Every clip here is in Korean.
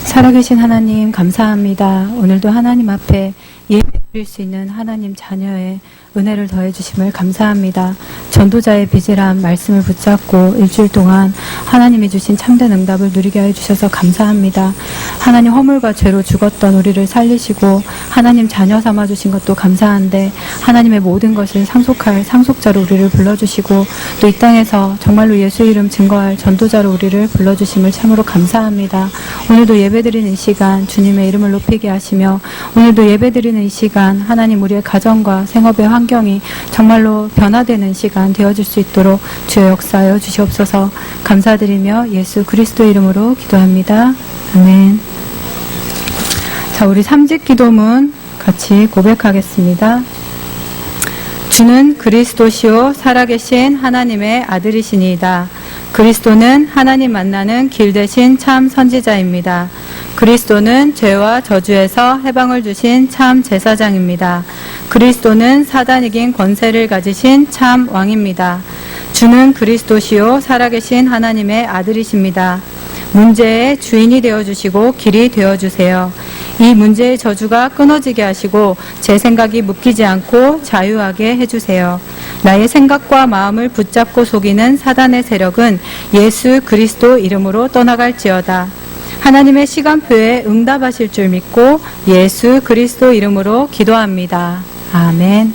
살아계신 하나님 감사합니다. 오늘도 하나님 앞에 예배드릴 수 있는 하나님 자녀의 은혜를 더해 주심을 감사합니다. 전도자의 비질한 말씀을 붙잡고 일주일 동안 하나님이 주신 참된 응답을 누리게 해 주셔서 감사합니다. 하나님 허물과 죄로 죽었던 우리를 살리시고 하나님 자녀 삼아 주신 것도 감사한데 하나님의 모든 것을 상속할 상속자로 우리를 불러주시고 또 이 땅에서 정말로 예수 이름 증거할 전도자로 우리를 불러주심을 참으로 감사합니다. 오늘도 예배드리는 이 시간 주님의 이름을 높이게 하시며 오늘도 예배드리는 이 시간 하나님 우리의 가정과 생업의 환경이 정말로 변화되는 시간 되어줄 수 있도록 주의 역사하여 주시옵소서. 감사드리며 예수 그리스도의 이름으로 기도합니다. 아멘. 자, 우리 3집 기도문 같이 고백하겠습니다. 주는 그리스도시요 살아계신 하나님의 아들이시니이다. 그리스도는 하나님 만나는 길 대신 참 선지자입니다. 그리스도는 죄와 저주에서 해방을 주신 참 제사장입니다. 그리스도는 사단 이긴 권세를 가지신 참 왕입니다. 주는 그리스도시요 살아계신 하나님의 아들이십니다. 문제의 주인이 되어주시고 길이 되어주세요. 이 문제의 저주가 끊어지게 하시고 제 생각이 묶이지 않고 자유하게 해주세요. 나의 생각과 마음을 붙잡고 속이는 사단의 세력은 예수 그리스도 이름으로 떠나갈지어다. 하나님의 시간표에 응답하실 줄 믿고 예수 그리스도 이름으로 기도합니다. 아멘.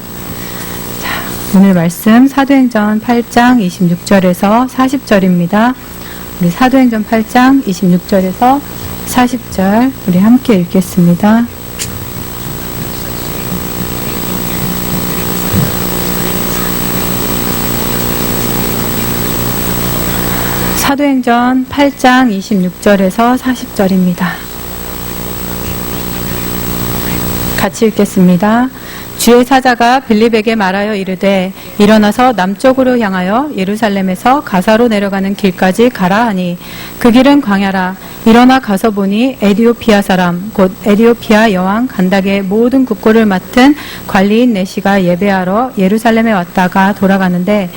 자, 오늘 말씀 사도행전 8장 26절에서 40절입니다. 우리 사도행전 8장 26절에서 40절 우리 함께 읽겠습니다. 사도행전 8장 26절에서 40절입니다. 같이 읽겠습니다. 주의 사자가 빌립에게 말하여 이르되 일어나서 남쪽으로 향하여 예루살렘에서 가사로 내려가는 길까지 가라 하니 그 길은 광야라. 일어나 가서 보니 에디오피아 사람 곧 에디오피아 여왕 간닥의 모든 국고를 맡은 관리인 내시가 예배하러 예루살렘에 왔다가 돌아가는데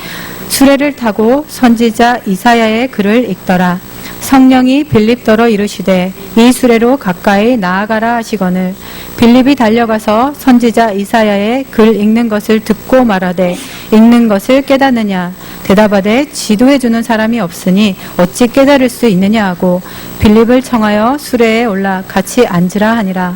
수레를 타고 선지자 이사야의 글을 읽더라. 성령이 빌립더러 이르시되 이 수레로 가까이 나아가라 하시거늘 빌립이 달려가서 선지자 이사야의 글 읽는 것을 듣고 말하되 읽는 것을 깨닫느냐 대답하되 지도해주는 사람이 없으니 어찌 깨달을 수 있느냐 하고 빌립을 청하여 수레에 올라 같이 앉으라 하니라.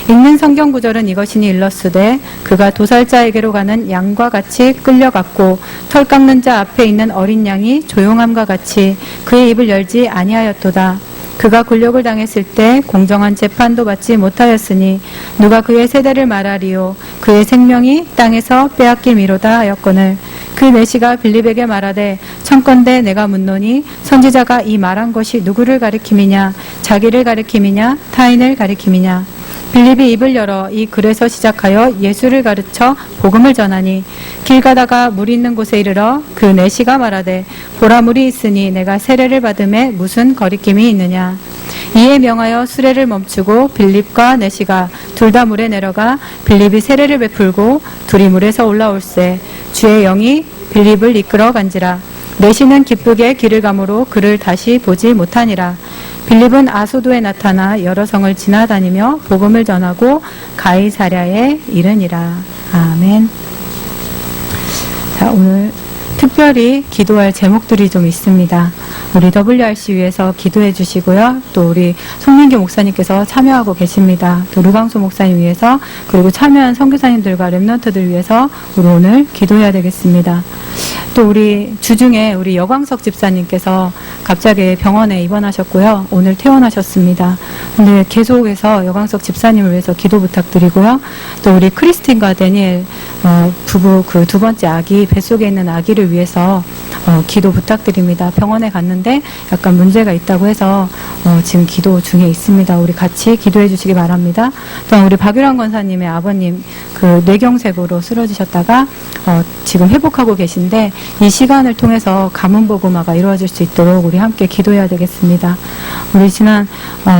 읽는 성경 구절은 이것이니 일렀으되 그가 도살자에게로 가는 양과 같이 끌려갔고 털 깎는 자 앞에 있는 어린 양이 조용함과 같이 그의 입을 열지 아니하였도다. 그가 굴욕을 당했을 때 공정한 재판도 받지 못하였으니 누가 그의 세대를 말하리요. 그의 생명이 땅에서 빼앗김이로다 하였거늘 그 내시가 빌립에게 말하되 청컨대 내가 묻노니 선지자가 이 말한 것이 누구를 가리킴이냐 자기를 가리킴이냐 타인을 가리킴이냐. 빌립이 입을 열어 이 글에서 시작하여 예수를 가르쳐 복음을 전하니 길 가다가 물 있는 곳에 이르러 그 내시가 말하되 보라 물이 있으니 내가 세례를 받음에 무슨 거리낌이 있느냐. 이에 명하여 수레를 멈추고 빌립과 내시가 둘 다 물에 내려가 빌립이 세례를 베풀고 둘이 물에서 올라올세 주의 영이 빌립을 이끌어 간지라. 내시는 기쁘게 길을 가므로 그를 다시 보지 못하니라. 빌립은 아소도에 나타나 여러 성을 지나다니며 복음을 전하고 가이사랴에 이르니라. 아멘. 자, 오늘 특별히 기도할 제목들이 좀 있습니다. 우리 WRC 위해서 기도해 주시고요. 또 우리 송민교 목사님께서 참여하고 계십니다. 또 류광수 목사님 위해서 그리고 참여한 선교사님들과 랩런트들 위해서 우리 오늘 기도해야 되겠습니다. 또 우리 주중에 우리 여광석 집사님께서 갑자기 병원에 입원하셨고요. 오늘 퇴원하셨습니다. 근데 계속해서 여광석 집사님을 위해서 기도 부탁드리고요. 또 우리 크리스틴과 데니엘 부부 그 두 번째 아기 뱃속에 있는 아기를 위해서 기도 부탁드립니다. 병원에 갔는데 약간 문제가 있다고 해서 지금 기도 중에 있습니다. 우리 같이 기도해 주시기 바랍니다. 또한 우리 박유란 권사님의 아버님 그 뇌경색으로 쓰러지셨다가 지금 회복하고 계신데 이 시간을 통해서 가문복음화가 이루어질 수 있도록 우리 함께 기도해야 되겠습니다. 우리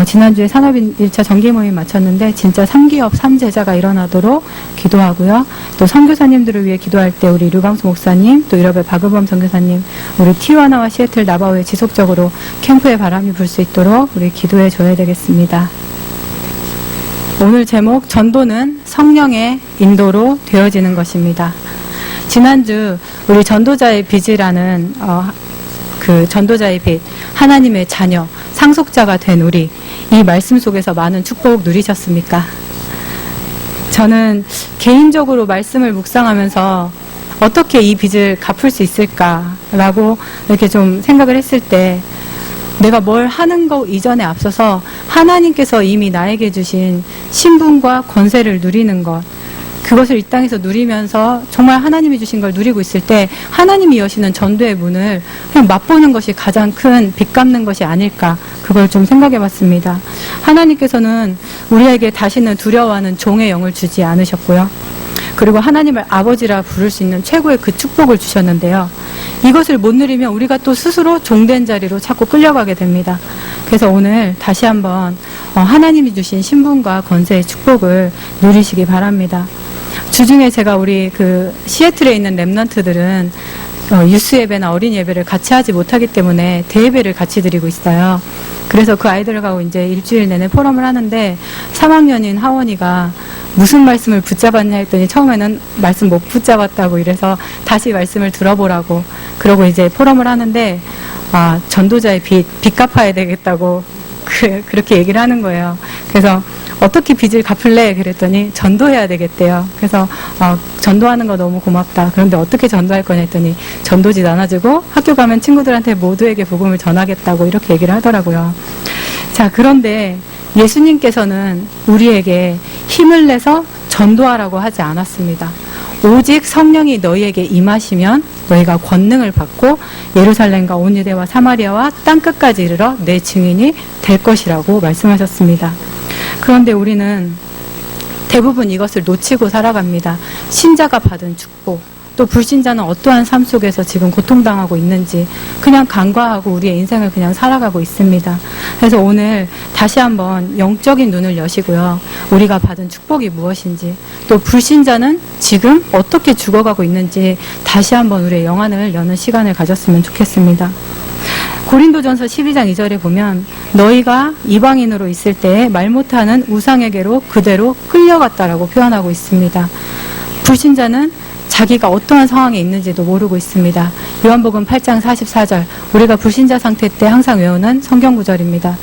지난주에 산업 1차 정기 모임 마쳤는데 진짜 3기업 3제자가 일어나도록 기도하고요. 또 선교사님들을 위해 기도할 때 우리 류광수 목사님 또 이러벨 박의범 선교사님 하나님, 우리 티juana와 시애틀 나바오에 지속적으로 캠프의 바람이 불 수 있도록 우리 기도해 줘야 되겠습니다. 오늘 제목, 전도는 성령의 인도로 되어지는 것입니다. 지난주 우리 전도자의 빚이라는 그 전도자의 빚, 하나님의 자녀, 상속자가 된 우리, 이 말씀 속에서 많은 축복 누리셨습니까? 저는 개인적으로 말씀을 묵상하면서 어떻게 이 빚을 갚을 수 있을까라고 이렇게 좀 생각을 했을 때, 내가 뭘 하는 거 이전에 앞서서 하나님께서 이미 나에게 주신 신분과 권세를 누리는 것, 그것을 이 땅에서 누리면서 정말 하나님이 주신 걸 누리고 있을 때 하나님이 여시는 전도의 문을 그냥 맛보는 것이 가장 큰 빚 갚는 것이 아닐까, 그걸 좀 생각해 봤습니다. 하나님께서는 우리에게 다시는 두려워하는 종의 영을 주지 않으셨고요. 그리고 하나님을 아버지라 부를 수 있는 최고의 그 축복을 주셨는데요. 이것을 못 누리면 우리가 또 스스로 종된 자리로 자꾸 끌려가게 됩니다. 그래서 오늘 다시 한번 하나님이 주신 신분과 권세의 축복을 누리시기 바랍니다. 주중에 제가 우리 그 시애틀에 있는 랩런트들은 유스 예배나 어린 예배를 같이 하지 못하기 때문에 대예배를 같이 드리고 있어요. 그래서 그 아이들하고 이제 일주일 내내 포럼을 하는데 3학년인 하원이가 무슨 말씀을 붙잡았냐 했더니 처음에는 말씀 못 붙잡았다고 이래서 다시 말씀을 들어보라고, 그러고 이제 포럼을 하는데 전도자의 빚 갚아야 되겠다고 그렇게 얘기를 하는 거예요. 그래서 어떻게 빚을 갚을래? 그랬더니 전도해야 되겠대요. 그래서 전도하는 거 너무 고맙다. 그런데 어떻게 전도할 거냐 했더니 전도지 나눠주고 학교 가면 친구들한테 모두에게 복음을 전하겠다고 이렇게 얘기를 하더라고요. 자, 그런데 예수님께서는 우리에게 힘을 내서 전도하라고 하지 않았습니다. 오직 성령이 너희에게 임하시면 너희가 권능을 받고 예루살렘과 온 유대와 사마리아와 땅끝까지 이르러 내 증인이 될 것이라고 말씀하셨습니다. 그런데 우리는 대부분 이것을 놓치고 살아갑니다. 신자가 받은 축복, 또 불신자는 어떠한 삶 속에서 지금 고통당하고 있는지 그냥 간과하고 우리의 인생을 그냥 살아가고 있습니다. 그래서 오늘 다시 한번 영적인 눈을 여시고요. 우리가 받은 축복이 무엇인지, 또 불신자는 지금 어떻게 죽어가고 있는지 다시 한번 우리의 영안을 여는 시간을 가졌으면 좋겠습니다. 고린도전서 12장 2절에 보면 너희가 이방인으로 있을 때 말 못하는 우상에게로 그대로 끌려갔다라고 표현하고 있습니다. 불신자는 자기가 어떠한 상황에 있는지도 모르고 있습니다. 요한복음 8장 44절, 우리가 불신자 상태 때 항상 외우는 성경 구절입니다.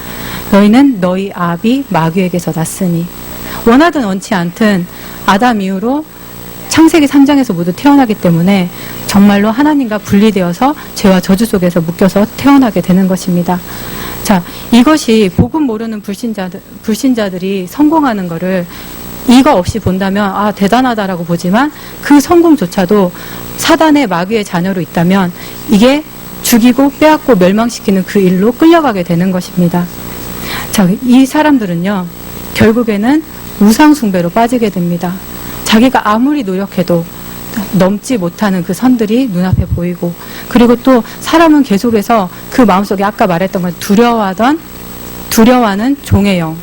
너희는 너희 아비 마귀에게서 났으니. 원하든 원치 않든 아담 이후로 창세기 3장에서 모두 태어나기 때문에 정말로 하나님과 분리되어서 죄와 저주 속에서 묶여서 태어나게 되는 것입니다. 자, 이것이 복음 모르는 불신자들이 성공하는 거를 이거 없이 본다면 대단하다라고 보지만 그 성공조차도 사단의 마귀의 자녀로 있다면 이게 죽이고 빼앗고 멸망시키는 그 일로 끌려가게 되는 것입니다. 자, 이 사람들은요, 결국에는 우상숭배로 빠지게 됩니다. 자기가 아무리 노력해도 넘지 못하는 그 선들이 눈앞에 보이고, 그리고 또 사람은 계속해서 그 마음속에 아까 말했던 건 두려워하는 종의 영,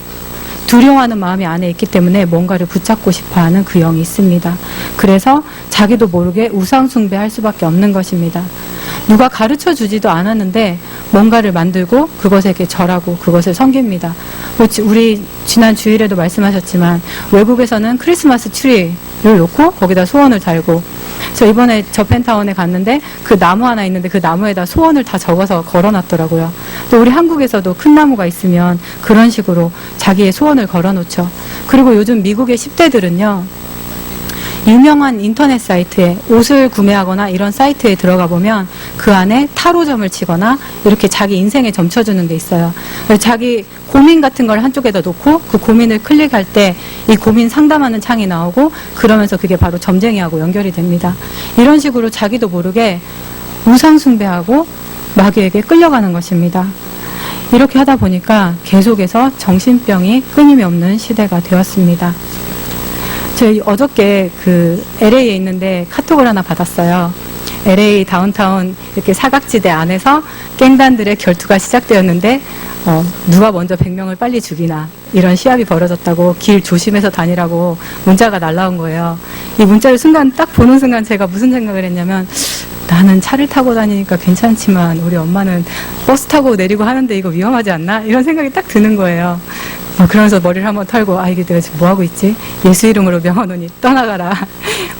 두려워하는 마음이 안에 있기 때문에 뭔가를 붙잡고 싶어하는 그 영이 있습니다. 그래서 자기도 모르게 우상숭배할 수밖에 없는 것입니다. 누가 가르쳐 주지도 않았는데 뭔가를 만들고 그것에게 절하고 그것을 섬깁니다. 우리 지난 주일에도 말씀하셨지만 외국에서는 크리스마스 트리를 놓고 거기다 소원을 달고, 저 이번에 저펜타운에 갔는데 그 나무 하나 있는데 그 나무에다 소원을 다 적어서 걸어놨더라고요. 또 우리 한국에서도 큰 나무가 있으면 그런 식으로 자기의 소원을 걸어놓죠. 그리고 요즘 미국의 10대들은요, 유명한 인터넷 사이트에 옷을 구매하거나 이런 사이트에 들어가 보면 그 안에 타로점을 치거나 이렇게 자기 인생에 점쳐주는 게 있어요. 자기 고민 같은 걸 한쪽에다 놓고 그 고민을 클릭할 때 이 고민 상담하는 창이 나오고, 그러면서 그게 바로 점쟁이하고 연결이 됩니다. 이런 식으로 자기도 모르게 우상숭배하고 마귀에게 끌려가는 것입니다. 이렇게 하다 보니까 계속해서 정신병이 끊임이 없는 시대가 되었습니다. 저희 어저께 그 LA에 있는데 카톡을 하나 받았어요. LA 다운타운 이렇게 사각지대 안에서 갱단들의 결투가 시작되었는데 누가 먼저 100명을 빨리 죽이나, 이런 시합이 벌어졌다고 길 조심해서 다니라고 문자가 날라온 거예요. 이 문자를 딱 보는 순간 제가 무슨 생각을 했냐면, 나는 차를 타고 다니니까 괜찮지만 우리 엄마는 버스 타고 내리고 하는데 이거 위험하지 않나? 이런 생각이 딱 드는 거예요. 그러면서 머리를 한번 털고 이게 내가 지금 뭐하고 있지? 예수 이름으로 명하노니 떠나가라.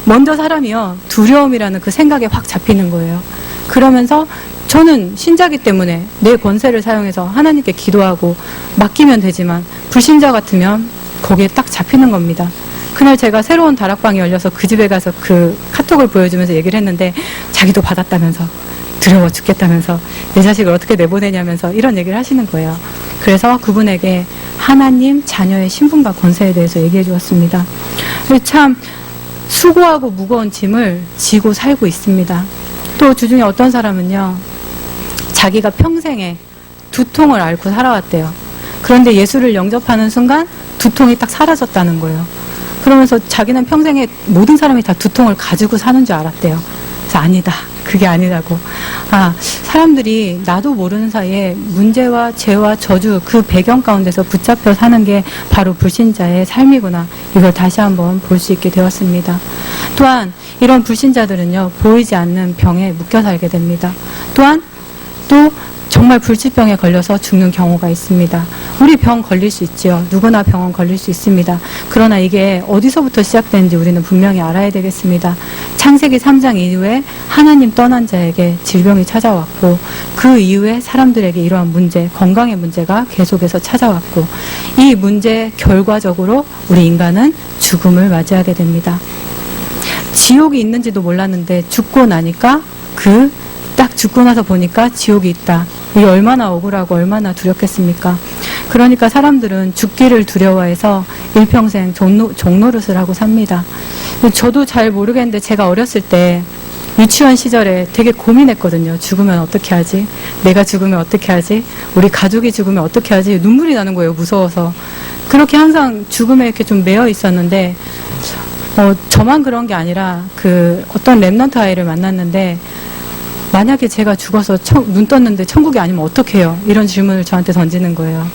먼저 사람이요, 두려움이라는 그 생각에 확 잡히는 거예요. 그러면서 저는 신자기 때문에 내 권세를 사용해서 하나님께 기도하고 맡기면 되지만 불신자 같으면 거기에 딱 잡히는 겁니다. 그날 제가 새로운 다락방이 열려서 그 집에 가서 그 카톡을 보여주면서 얘기를 했는데 자기도 받았다면서, 두려워 죽겠다면서, 내 자식을 어떻게 내보내냐면서 이런 얘기를 하시는 거예요. 그래서 그분에게 하나님 자녀의 신분과 권세에 대해서 얘기해 주었습니다. 참 수고하고 무거운 짐을 지고 살고 있습니다. 또 주중에 어떤 사람은요, 자기가 평생에 두통을 앓고 살아왔대요. 그런데 예수를 영접하는 순간 두통이 딱 사라졌다는 거예요. 그러면서 자기는 평생에 모든 사람이 다 두통을 가지고 사는 줄 알았대요. 그래서 아니다. 그게 아니라고. 사람들이 나도 모르는 사이에 문제와 죄와 저주 그 배경 가운데서 붙잡혀 사는 게 바로 불신자의 삶이구나. 이걸 다시 한번 볼 수 있게 되었습니다. 또한 이런 불신자들은요, 보이지 않는 병에 묶여 살게 됩니다. 또한 또 정말 불치병에 걸려서 죽는 경우가 있습니다. 우리 병 걸릴 수 있지요. 누구나 병원 걸릴 수 있습니다. 그러나 이게 어디서부터 시작되는지 우리는 분명히 알아야 되겠습니다. 창세기 3장 이후에 하나님 떠난 자에게 질병이 찾아왔고, 그 이후에 사람들에게 이러한 문제, 건강의 문제가 계속해서 찾아왔고, 이 문제 결과적으로 우리 인간은 죽음을 맞이하게 됩니다. 지옥이 있는지도 몰랐는데 죽고 나니까 딱 죽고 나서 보니까 지옥이 있다. 이게 얼마나 억울하고 얼마나 두렵겠습니까? 그러니까 사람들은 죽기를 두려워해서 일평생 종노릇을 하고 삽니다. 저도 잘 모르겠는데 제가 어렸을 때 유치원 시절에 되게 고민했거든요. 죽으면 어떻게 하지? 내가 죽으면 어떻게 하지? 우리 가족이 죽으면 어떻게 하지? 눈물이 나는 거예요. 무서워서. 그렇게 항상 죽음에 이렇게 좀 매여 있었는데, 저만 그런 게 아니라 어떤 랩넌트 아이를 만났는데, 만약에 제가 죽어서 눈 떴는데 천국이 아니면 어떡해요? 이런 질문을 저한테 던지는 거예요.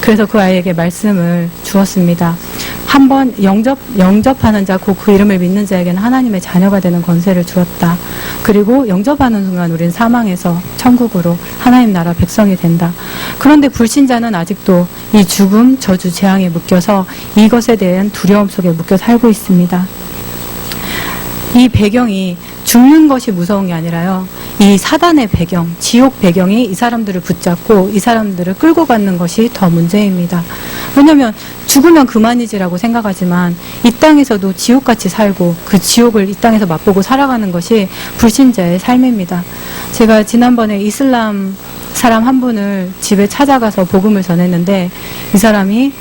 그래서 그 아이에게 말씀을 주었습니다. 한번 영접하는 자, 그 이름을 믿는 자에게는 하나님의 자녀가 되는 권세를 주었다. 그리고 영접하는 순간 우리는 사망에서 천국으로 하나님 나라 백성이 된다. 그런데 불신자는 아직도 이 죽음, 저주, 재앙에 묶여서 이것에 대한 두려움 속에 묶여 살고 있습니다. 이 배경이 죽는 것이 무서운 게 아니라요, 이 사단의 배경, 지옥 배경이 이 사람들을 붙잡고 이 사람들을 끌고 가는 것이 더 문제입니다. 왜냐하면 죽으면 그만이지라고 생각하지만 이 땅에서도 지옥같이 살고 그 지옥을 이 땅에서 맛보고 살아가는 것이 불신자의 삶입니다. 제가 지난번에 이슬람 사람 한 분을 집에 찾아가서 복음을 전했는데, 이 사람이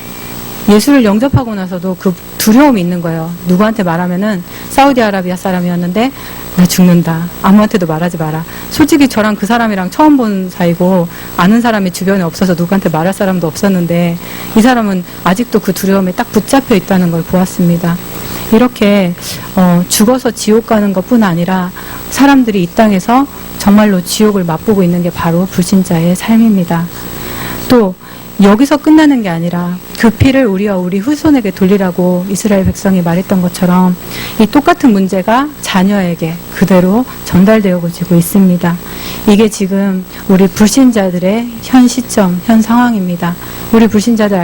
예수를 영접하고 나서도 그 두려움이 있는 거예요. 누구한테 말하면은 사우디아라비아 사람이었는데 나 죽는다. 아무한테도 말하지 마라. 솔직히 저랑 그 사람이랑 처음 본 사이고 아는 사람이 주변에 없어서 누구한테 말할 사람도 없었는데, 이 사람은 아직도 그 두려움에 딱 붙잡혀 있다는 걸 보았습니다. 이렇게 죽어서 지옥 가는 것뿐 아니라 사람들이 이 땅에서 정말로 지옥을 맛보고 있는 게 바로 불신자의 삶입니다. 또 여기서 끝나는 게 아니라 그 피를 우리와 우리 후손에게 돌리라고 이스라엘 백성이 말했던 것처럼 이 똑같은 문제가 자녀에게 그대로 전달되어지고 있습니다. 이게 지금 우리 불신자들의 현 시점, 현 상황입니다. 우리 불신자들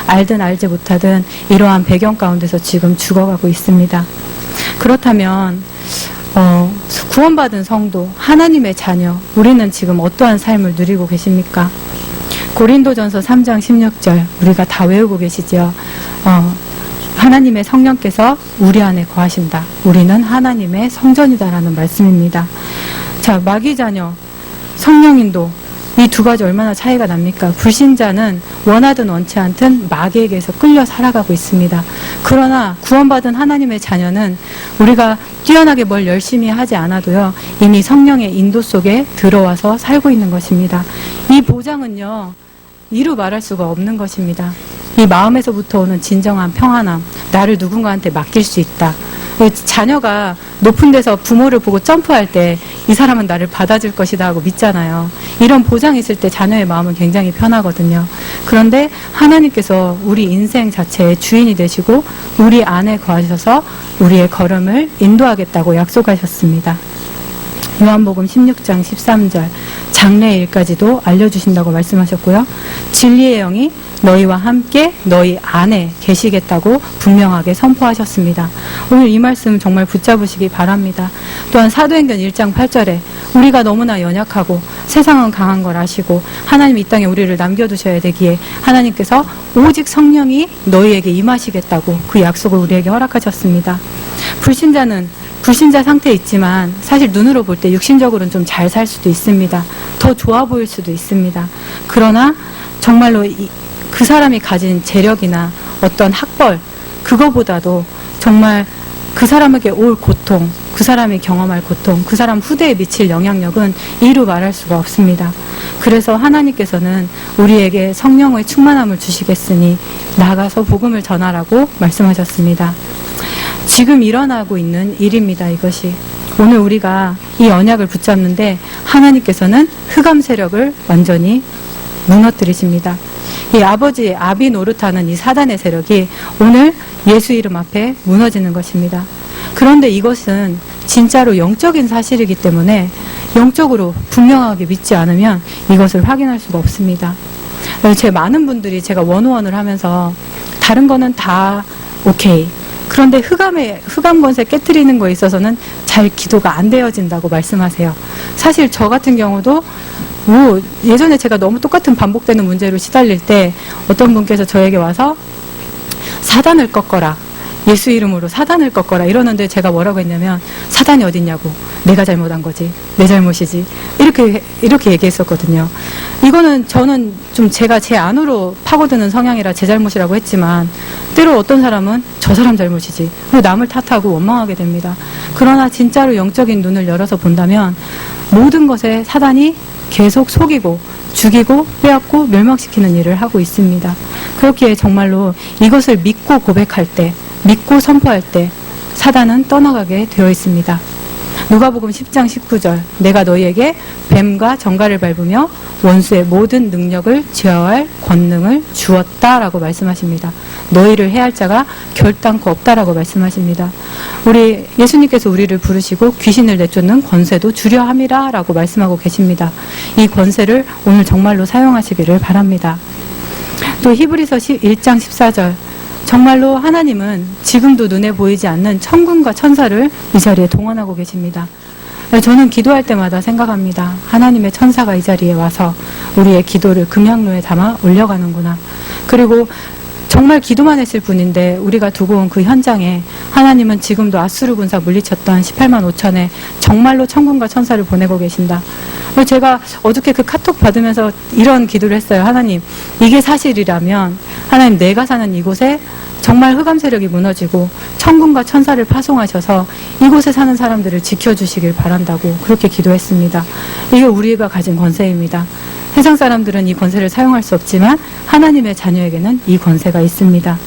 알든 알지 못하든 이러한 배경 가운데서 지금 죽어가고 있습니다. 그렇다면 구원받은 성도, 하나님의 자녀, 우리는 지금 어떠한 삶을 누리고 계십니까? 고린도전서 3장 16절 우리가 다 외우고 계시죠. 하나님의 성령께서 우리 안에 거하신다. 우리는 하나님의 성전이다라는 말씀입니다. 자, 마귀 자녀, 성령인도 이 두 가지 얼마나 차이가 납니까? 불신자는 원하든 원치 않든 마귀에게서 끌려 살아가고 있습니다. 그러나 구원받은 하나님의 자녀는 우리가 뛰어나게 뭘 열심히 하지 않아도요, 이미 성령의 인도 속에 들어와서 살고 있는 것입니다. 이 보장은요, 이루 말할 수가 없는 것입니다. 이 마음에서부터 오는 진정한 평안함, 나를 누군가한테 맡길 수 있다. 자녀가 높은 데서 부모를 보고 점프할 때 이 사람은 나를 받아줄 것이다 하고 믿잖아요. 이런 보장이 있을 때 자녀의 마음은 굉장히 편하거든요. 그런데 하나님께서 우리 인생 자체의 주인이 되시고 우리 안에 거하셔서 우리의 걸음을 인도하겠다고 약속하셨습니다. 요한복음 16장 13절 장래의 일까지도 알려주신다고 말씀하셨고요. 진리의 영이 너희와 함께 너희 안에 계시겠다고 분명하게 선포하셨습니다. 오늘 이 말씀 정말 붙잡으시기 바랍니다. 또한 사도행전 1장 8절에 우리가 너무나 연약하고 세상은 강한 걸 아시고 하나님 이 땅에 우리를 남겨두셔야 되기에 하나님께서 오직 성령이 너희에게 임하시겠다고 그 약속을 우리에게 허락하셨습니다. 불신자 상태에 있지만 사실 눈으로 볼 때 육신적으로는 좀 잘 살 수도 있습니다. 더 좋아 보일 수도 있습니다. 그러나 정말로 그 사람이 가진 재력이나 어떤 학벌 그거보다도 정말 그 사람에게 올 고통, 그 사람이 경험할 고통, 그 사람 후대에 미칠 영향력은 이루 말할 수가 없습니다. 그래서 하나님께서는 우리에게 성령의 충만함을 주시겠으니 나가서 복음을 전하라고 말씀하셨습니다. 지금 일어나고 있는 일입니다. 이것이. 오늘 우리가 이 언약을 붙잡는데 하나님께서는 흑암 세력을 완전히 무너뜨리십니다. 이 아비 노릇하는 이 사단의 세력이 오늘 예수 이름 앞에 무너지는 것입니다. 그런데 이것은 진짜로 영적인 사실이기 때문에 영적으로 분명하게 믿지 않으면 이것을 확인할 수가 없습니다. 제 많은 분들이 제가 원오원을 하면서 다른 거는 다 오케이. 그런데 흑암 권세 깨트리는 거에 있어서는 잘 기도가 안 되어진다고 말씀하세요. 사실 저 같은 경우도 예전에 제가 너무 똑같은 반복되는 문제로 시달릴 때 어떤 분께서 저에게 와서 사단을 꺾어라. 예수 이름으로 사단을 꺾어라 이러는데 제가 뭐라고 했냐면 사단이 어딨냐고 내가 잘못한 거지 내 잘못이지 이렇게 얘기했었거든요. 이거는 저는 좀 제가 제 안으로 파고드는 성향이라 제 잘못이라고 했지만 때로 어떤 사람은 저 사람 잘못이지 남을 탓하고 원망하게 됩니다. 그러나 진짜로 영적인 눈을 열어서 본다면 모든 것에 사단이 계속 속이고 죽이고 빼앗고 멸망시키는 일을 하고 있습니다. 그렇기에 정말로 이것을 믿고 고백할 때 믿고 선포할 때 사단은 떠나가게 되어 있습니다. 누가복음 10장 19절 내가 너희에게 뱀과 정갈을 밟으며 원수의 모든 능력을 제어할 권능을 주었다라고 말씀하십니다. 너희를 해할 자가 결단코 없다라고 말씀하십니다. 우리 예수님께서 우리를 부르시고 귀신을 내쫓는 권세도 주려 함이라라고 말씀하고 계십니다. 이 권세를 오늘 정말로 사용하시기를 바랍니다. 또 히브리서 1장 14절 정말로 하나님은 지금도 눈에 보이지 않는 천군과 천사를 이 자리에 동원하고 계십니다. 저는 기도할 때마다 생각합니다. 하나님의 천사가 이 자리에 와서 우리의 기도를 금양로에 담아 올려가는구나. 그리고 정말 기도만 했을 뿐인데 우리가 두고 온 그 현장에 하나님은 지금도 아수르 군사 물리쳤던 18만 5천에 정말로 천군과 천사를 보내고 계신다. 제가 어저께 그 카톡 받으면서 이런 기도를 했어요. 하나님, 이게 사실이라면 하나님 내가 사는 이곳에 정말 흑암 세력이 무너지고 천군과 천사를 파송하셔서 이곳에 사는 사람들을 지켜주시길 바란다고 그렇게 기도했습니다. 이게 우리가 가진 권세입니다. 세상 사람들은 이 권세를 사용할 수 없지만 하나님의 자녀에게는 이 권세가 있습니다.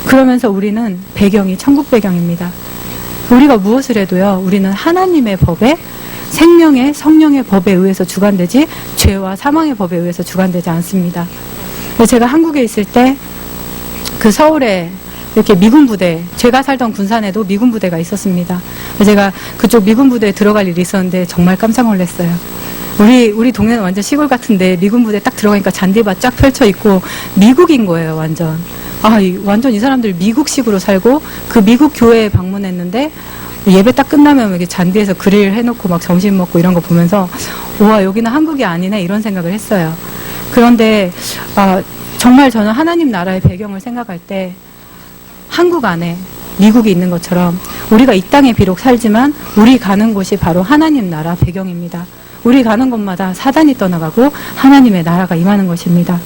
그러면서 우리는 배경이 천국 배경입니다. 우리가 무엇을 해도요, 우리는 하나님의 법에 생명의 성령의 법에 의해서 주관되지 죄와 사망의 법에 의해서 주관되지 않습니다. 제가 한국에 있을 때 그 서울에 이렇게 미군 부대, 제가 살던 군산에도 미군 부대가 있었습니다. 제가 그쪽 미군 부대에 들어갈 일이 있었는데 정말 깜짝 놀랐어요. 우리 동네는 완전 시골 같은데 미군 부대 딱 들어가니까 잔디밭 쫙 펼쳐 있고 미국인 거예요, 완전. 완전 이 사람들 미국식으로 살고 그 미국 교회에 방문했는데 예배 딱 끝나면 이렇게 잔디에서 그릴 해놓고 막 점심 먹고 이런 거 보면서 와, 여기는 한국이 아니네 이런 생각을 했어요. 그런데 정말 저는 하나님 나라의 배경을 생각할 때 한국 안에 미국이 있는 것처럼 우리가 이 땅에 비록 살지만 우리 가는 곳이 바로 하나님 나라 배경입니다. 우리 가는 곳마다 사단이 떠나가고 하나님의 나라가 임하는 것입니다.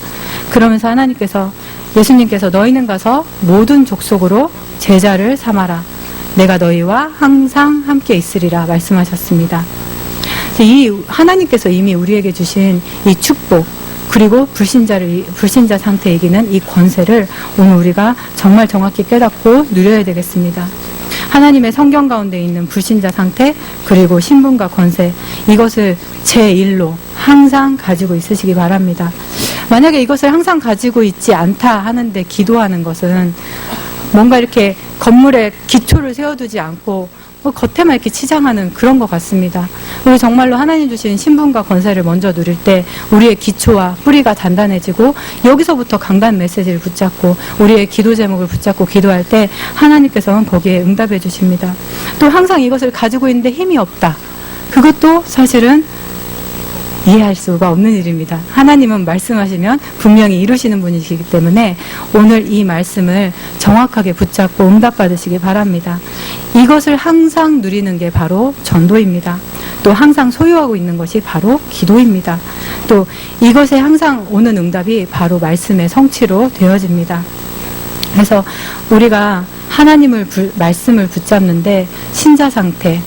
그러면서 하나님께서 예수님께서 너희는 가서 모든 족속으로 제자를 삼아라. 내가 너희와 항상 함께 있으리라 말씀하셨습니다. 이 하나님께서 이미 우리에게 주신 이 축복 그리고 불신자 상태에 이기는 이 권세를 오늘 우리가 정말 정확히 깨닫고 누려야 되겠습니다. 하나님의 성경 가운데 있는 불신자 상태 그리고 신분과 권세 이것을 제1로 항상 가지고 있으시기 바랍니다. 만약에 이것을 항상 가지고 있지 않다 하는데 기도하는 것은 뭔가 이렇게 건물에 기초를 세워두지 않고 겉에만 이렇게 치장하는 그런 것 같습니다. 우리 정말로 하나님 주신 신분과 권세를 먼저 누릴 때 우리의 기초와 뿌리가 단단해지고 여기서부터 강단 메시지를 붙잡고 우리의 기도 제목을 붙잡고 기도할 때 하나님께서는 거기에 응답해 주십니다. 또 항상 이것을 가지고 있는데 힘이 없다. 그것도 사실은 이해할 수가 없는 일입니다. 하나님은 말씀하시면 분명히 이루시는 분이시기 때문에 오늘 이 말씀을 정확하게 붙잡고 응답받으시기 바랍니다. 이것을 항상 누리는 게 바로 전도입니다. 또 항상 소유하고 있는 것이 바로 기도입니다. 또 이것에 항상 오는 응답이 바로 말씀의 성취로 되어집니다. 그래서 우리가 하나님을 말씀을 붙잡는데 신자 상태,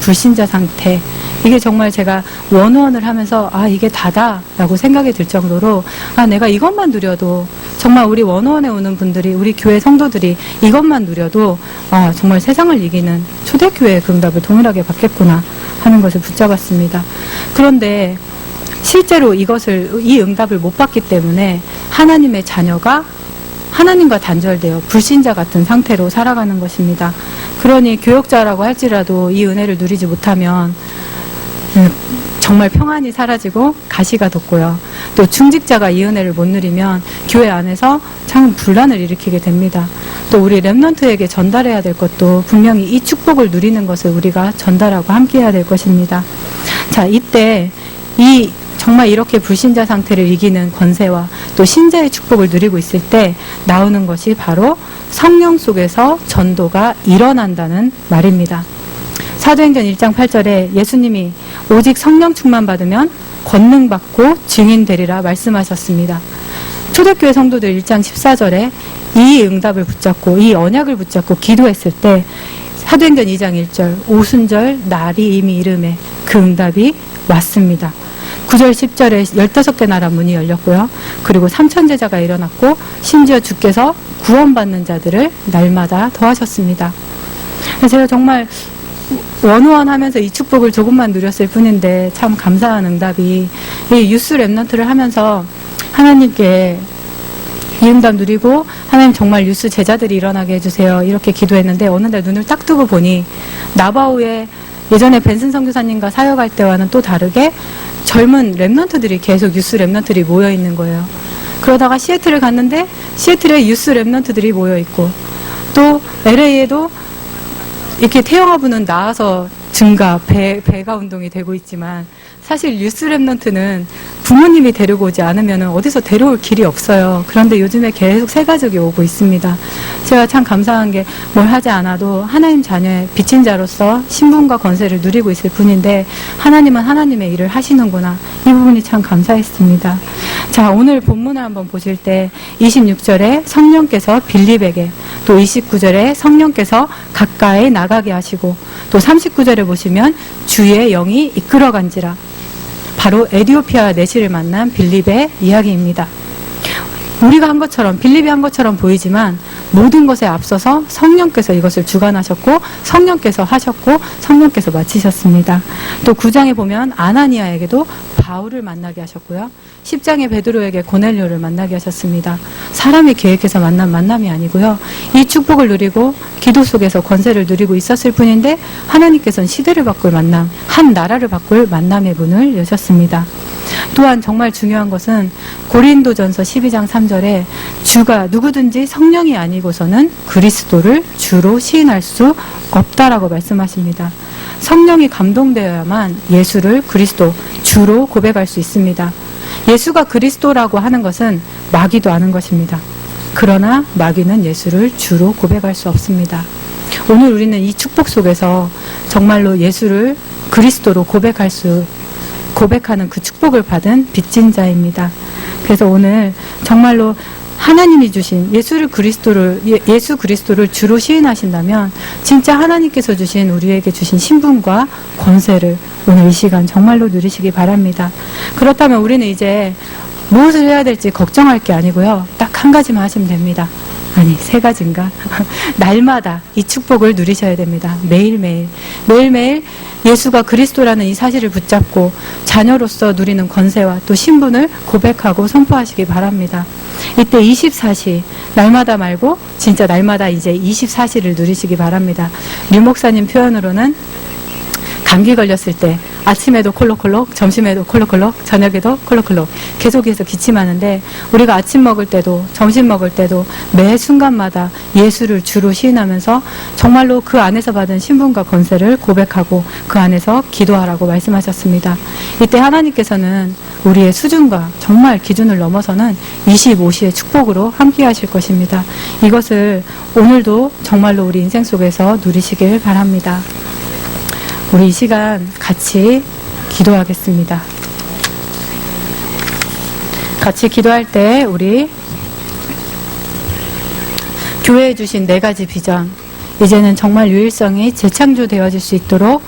불신자 상태, 이게 정말 제가 원원을 하면서 이게 다다라고 생각이 들 정도로 내가 이것만 누려도 정말 우리 원원에 오는 분들이 우리 교회 성도들이 이것만 누려도 정말 세상을 이기는 초대교회의 그 응답을 동일하게 받겠구나 하는 것을 붙잡았습니다. 그런데 실제로 이 응답을 못 받기 때문에 하나님의 자녀가 하나님과 단절되어 불신자 같은 상태로 살아가는 것입니다. 그러니 교역자라고 할지라도 이 은혜를 누리지 못하면 정말 평안이 사라지고 가시가 돋고요. 또 중직자가 이 은혜를 못 누리면 교회 안에서 참 분란을 일으키게 됩니다. 또 우리 렘넌트에게 전달해야 될 것도 분명히 이 축복을 누리는 것을 우리가 전달하고 함께해야 될 것입니다. 자, 이때 정말 이렇게 불신자 상태를 이기는 권세와 또 신자의 축복을 누리고 있을 때 나오는 것이 바로 성령 속에서 전도가 일어난다는 말입니다. 사도행전 1장 8절에 예수님이 오직 성령 충만 받으면 권능 받고 증인 되리라 말씀하셨습니다. 초대교회 성도들 1장 14절에 이 응답을 붙잡고 이 언약을 붙잡고 기도했을 때 사도행전 2장 1절 오순절 날이 이미 이름에 그 응답이 왔습니다. 9절 10절에 15개 나라 문이 열렸고요. 그리고 3천 제자가 일어났고 심지어 주께서 구원받는 자들을 날마다 더하셨습니다. 제가 정말 원우원 하면서 이 축복을 조금만 누렸을 뿐인데 참 감사한 응답이 이 유스 랩넌트를 하면서 하나님께 이 응답 누리고 하나님 정말 유스 제자들이 일어나게 해주세요. 이렇게 기도했는데 어느 날 눈을 딱 뜨고 보니 나바우에 예전에 벤슨 선교사님과 사역할 때와는 또 다르게 젊은 랩넌트들이 계속 유스 랩넌트들이 모여 있는 거예요. 그러다가 시애틀을 갔는데 시애틀에 유스 랩넌트들이 모여 있고 또 LA에도 이렇게 태영아부는 나와서 증가, 배가 운동이 되고 있지만 사실 유스 랩넌트는 부모님이 데리고 오지 않으면 어디서 데려올 길이 없어요. 그런데 요즘에 계속 새 가족이 오고 있습니다. 제가 참 감사한 게 뭘 하지 않아도 하나님 자녀의 빚진 자로서 신분과 권세를 누리고 있을 뿐인데 하나님은 하나님의 일을 하시는구나. 이 부분이 참 감사했습니다. 자, 오늘 본문을 한번 보실 때 26절에 성령께서 빌립에게 또 29절에 성령께서 가까이 나가게 하시고 또 39절에 보시면 주의 영이 이끌어간지라. 바로 에디오피아 내시를 만난 빌립의 이야기입니다. 우리가 한 것처럼 빌립이 한 것처럼 보이지만 모든 것에 앞서서 성령께서 이것을 주관하셨고 성령께서 하셨고 성령께서 마치셨습니다. 또 9장에 보면 아나니아에게도 바울을 만나게 하셨고요. 10장에 베드로에게 고넬료를 만나게 하셨습니다. 사람이 계획해서 만난 만남이 아니고요. 이 축복을 누리고 기도 속에서 권세를 누리고 있었을 뿐인데 하나님께서는 시대를 바꿀 만남, 한 나라를 바꿀 만남의 문을 여셨습니다. 또한 정말 중요한 것은 고린도전서 12장 3절에 주가 누구든지 성령이 아니고서는 그리스도를 주로 시인할 수 없다라고 말씀하십니다. 성령이 감동되어야만 예수를 그리스도 주로 고백할 수 있습니다. 예수가 그리스도라고 하는 것은 마귀도 아는 것입니다. 그러나 마귀는 예수를 주로 고백할 수 없습니다. 오늘 우리는 이 축복 속에서 정말로 예수를 그리스도로 고백하는 그 축복을 받은 빚진 자입니다. 그래서 오늘 정말로 하나님이 주신 예수 그리스도를 주로 시인하신다면 진짜 하나님께서 주신 우리에게 주신 신분과 권세를 오늘 이 시간 정말로 누리시기 바랍니다. 그렇다면 우리는 이제 무엇을 해야 될지 걱정할 게 아니고요. 딱 한 가지만 하시면 됩니다. 아니, 세 가지인가? 날마다 이 축복을 누리셔야 됩니다. 매일매일 예수가 그리스도라는 이 사실을 붙잡고 자녀로서 누리는 권세와 또 신분을 고백하고 선포하시기 바랍니다. 이때 24시 날마다 말고 진짜 날마다 이제 24시를 누리시기 바랍니다. 류 목사님 표현으로는 감기 걸렸을 때 아침에도 콜록콜록, 점심에도 콜록콜록, 저녁에도 콜록콜록 계속해서 기침하는데 우리가 아침 먹을 때도 점심 먹을 때도 매 순간마다 예수를 주로 시인하면서 정말로 그 안에서 받은 신분과 권세를 고백하고 그 안에서 기도하라고 말씀하셨습니다. 이때 하나님께서는 우리의 수준과 정말 기준을 넘어서는 25시의 축복으로 함께 하실 것입니다. 이것을 오늘도 정말로 우리 인생 속에서 누리시길 바랍니다. 우리 이 시간 같이 기도하겠습니다. 같이 기도할 때 우리 교회에 주신 4가지 비전, 이제는 정말 유일성이 재창조되어질 수 있도록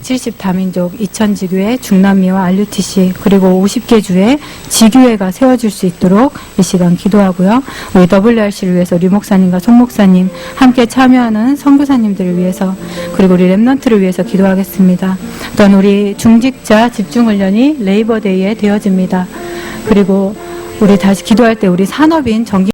170다민족 2000지교회 중남미와 RUTC 그리고 50개 주의 지교회가 세워질 수 있도록 이 시간 기도하고요. 우리 WRC를 위해서 류 목사님과 송 목사님 함께 참여하는 선교사님들을 위해서 그리고 우리 랩넌트를 위해서 기도하겠습니다. 또한 우리 중직자 집중훈련이 레이버데이에 되어집니다. 그리고 우리 다시 기도할 때 우리 산업인 전기